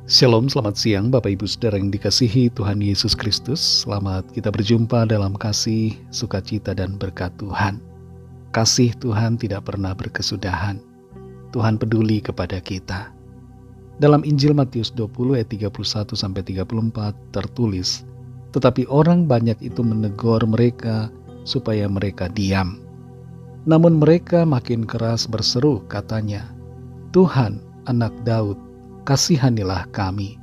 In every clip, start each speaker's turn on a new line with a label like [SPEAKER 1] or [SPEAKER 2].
[SPEAKER 1] Shalom, selamat siang Bapak Ibu Saudara yang dikasihi Tuhan Yesus Kristus. Selamat kita berjumpa dalam kasih, sukacita, dan berkat Tuhan. Kasih Tuhan tidak pernah berkesudahan. Tuhan peduli kepada kita. Dalam Injil Matius 20 ayat 31-34 tertulis, "Tetapi orang banyak itu menegur mereka supaya mereka diam. Namun mereka makin keras berseru, katanya, 'Tuhan, Anak Daud, kasihanilah kami.'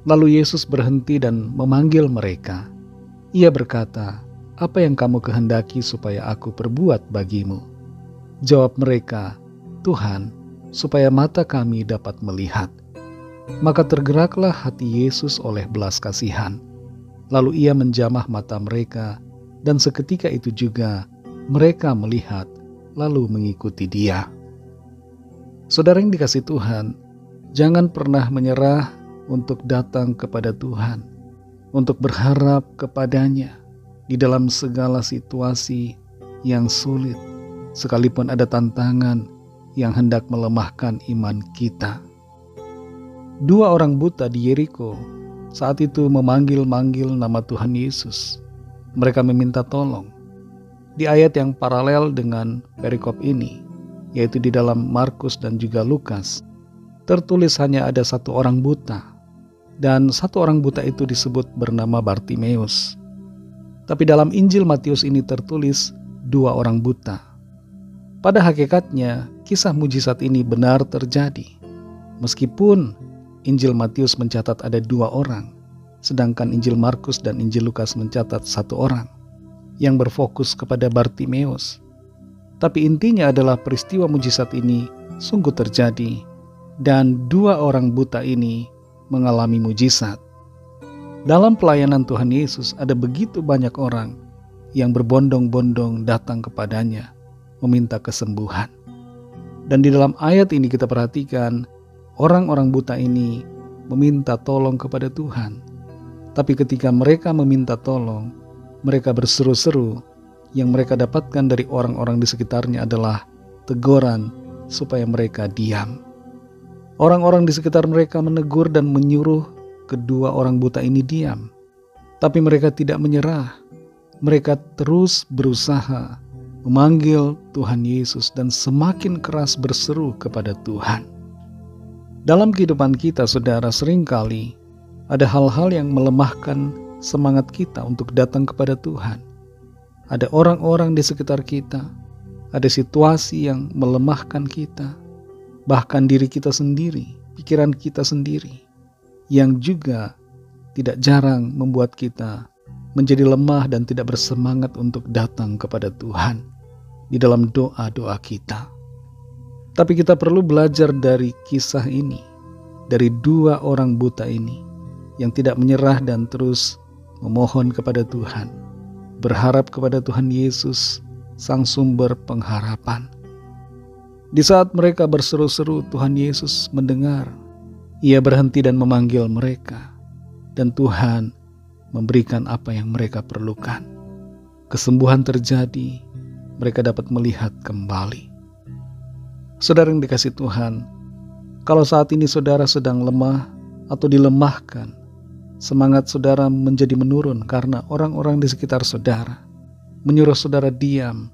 [SPEAKER 1] Lalu Yesus berhenti dan memanggil mereka. Ia berkata, 'Apa yang kamu kehendaki supaya aku perbuat bagimu?' Jawab mereka, 'Tuhan, supaya mata kami dapat melihat.' Maka tergeraklah hati Yesus oleh belas kasihan. Lalu ia menjamah mata mereka, dan seketika itu juga mereka melihat, lalu mengikuti dia." Saudara yang dikasihi Tuhan, jangan pernah menyerah untuk datang kepada Tuhan, untuk berharap kepadanya di dalam segala situasi yang sulit, sekalipun ada tantangan yang hendak melemahkan iman kita. Dua orang buta di Yeriko saat itu memanggil-manggil nama Tuhan Yesus. Mereka meminta tolong. Di ayat yang paralel dengan perikop ini, yaitu di dalam Markus dan juga Lukas, tertulis hanya ada satu orang buta, dan satu orang buta itu disebut bernama Bartimeus. Tapi dalam Injil Matius ini tertulis dua orang buta. Pada hakikatnya, kisah mujizat ini benar terjadi. Meskipun Injil Matius mencatat ada dua orang, sedangkan Injil Markus dan Injil Lukas mencatat satu orang yang berfokus kepada Bartimeus. Tapi intinya adalah peristiwa mujizat ini sungguh terjadi, dan dua orang buta ini mengalami mujizat. Dalam pelayanan Tuhan Yesus ada begitu banyak orang yang berbondong-bondong datang kepadanya meminta kesembuhan. Dan di dalam ayat ini kita perhatikan orang-orang buta ini meminta tolong kepada Tuhan. Tapi ketika mereka meminta tolong, mereka berseru-seru. Yang mereka dapatkan dari orang-orang di sekitarnya adalah teguran supaya mereka diam. Orang-orang di sekitar mereka menegur dan menyuruh kedua orang buta ini diam. Tapi mereka tidak menyerah. Mereka terus berusaha memanggil Tuhan Yesus dan semakin keras berseru kepada Tuhan. Dalam kehidupan kita, saudara, seringkali ada hal-hal yang melemahkan semangat kita untuk datang kepada Tuhan. Ada orang-orang di sekitar kita, ada situasi yang melemahkan kita, bahkan diri kita sendiri, pikiran kita sendiri, yang juga tidak jarang membuat kita menjadi lemah dan tidak bersemangat untuk datang kepada Tuhan di dalam doa-doa kita. Tapi kita perlu belajar dari kisah ini, dari dua orang buta ini yang tidak menyerah dan terus memohon kepada Tuhan, berharap kepada Tuhan Yesus, sang sumber pengharapan. Di saat mereka berseru-seru, Tuhan Yesus mendengar. Ia berhenti dan memanggil mereka, dan Tuhan memberikan apa yang mereka perlukan. Kesembuhan terjadi, mereka dapat melihat kembali. Saudara yang dikasihi Tuhan, kalau saat ini saudara sedang lemah atau dilemahkan, semangat saudara menjadi menurun karena orang-orang di sekitar saudara menyuruh saudara diam,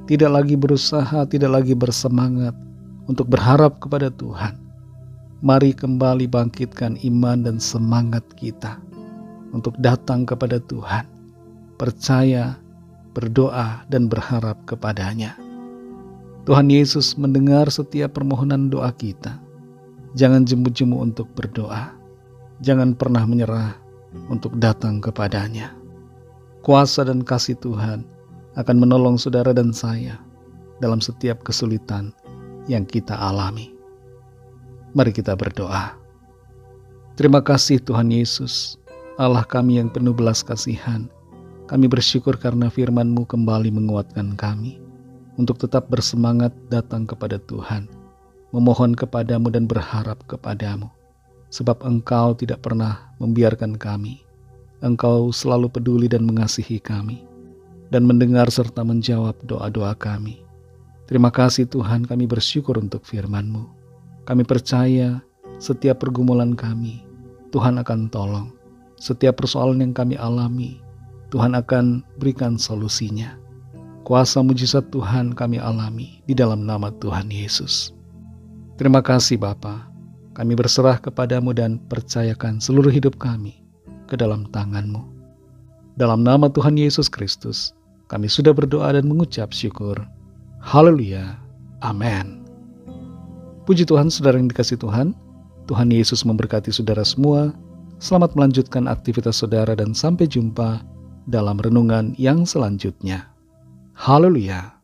[SPEAKER 1] tidak lagi berusaha, tidak lagi bersemangat untuk berharap kepada Tuhan. Mari kembali bangkitkan iman dan semangat kita untuk datang kepada Tuhan, percaya, berdoa, dan berharap kepadanya. Tuhan Yesus mendengar setiap permohonan doa kita. Jangan jemu-jemu untuk berdoa. Jangan pernah menyerah untuk datang kepadanya. Kuasa dan kasih Tuhan akan menolong saudara dan saya dalam setiap kesulitan yang kita alami. Mari kita berdoa. Terima kasih Tuhan Yesus, Allah kami yang penuh belas kasihan. Kami bersyukur karena firman-Mu kembali menguatkan kami untuk tetap bersemangat datang kepada Tuhan, memohon kepadamu dan berharap kepadamu. Sebab Engkau tidak pernah membiarkan kami. Engkau selalu peduli dan mengasihi kami, dan mendengar serta menjawab doa-doa kami. Terima kasih Tuhan, kami bersyukur untuk firman-Mu. Kami percaya setiap pergumulan kami Tuhan akan tolong. Setiap persoalan yang kami alami, Tuhan akan berikan solusinya. Kuasa mujizat Tuhan kami alami di dalam nama Tuhan Yesus. Terima kasih Bapa. Kami berserah kepadamu dan percayakan seluruh hidup kami ke dalam tangan-Mu. Dalam nama Tuhan Yesus Kristus, kami sudah berdoa dan mengucap syukur. Haleluya. Amin. Puji Tuhan, saudara yang dikasihi Tuhan. Tuhan Yesus memberkati saudara semua. Selamat melanjutkan aktivitas saudara dan sampai jumpa dalam renungan yang selanjutnya. Haleluya.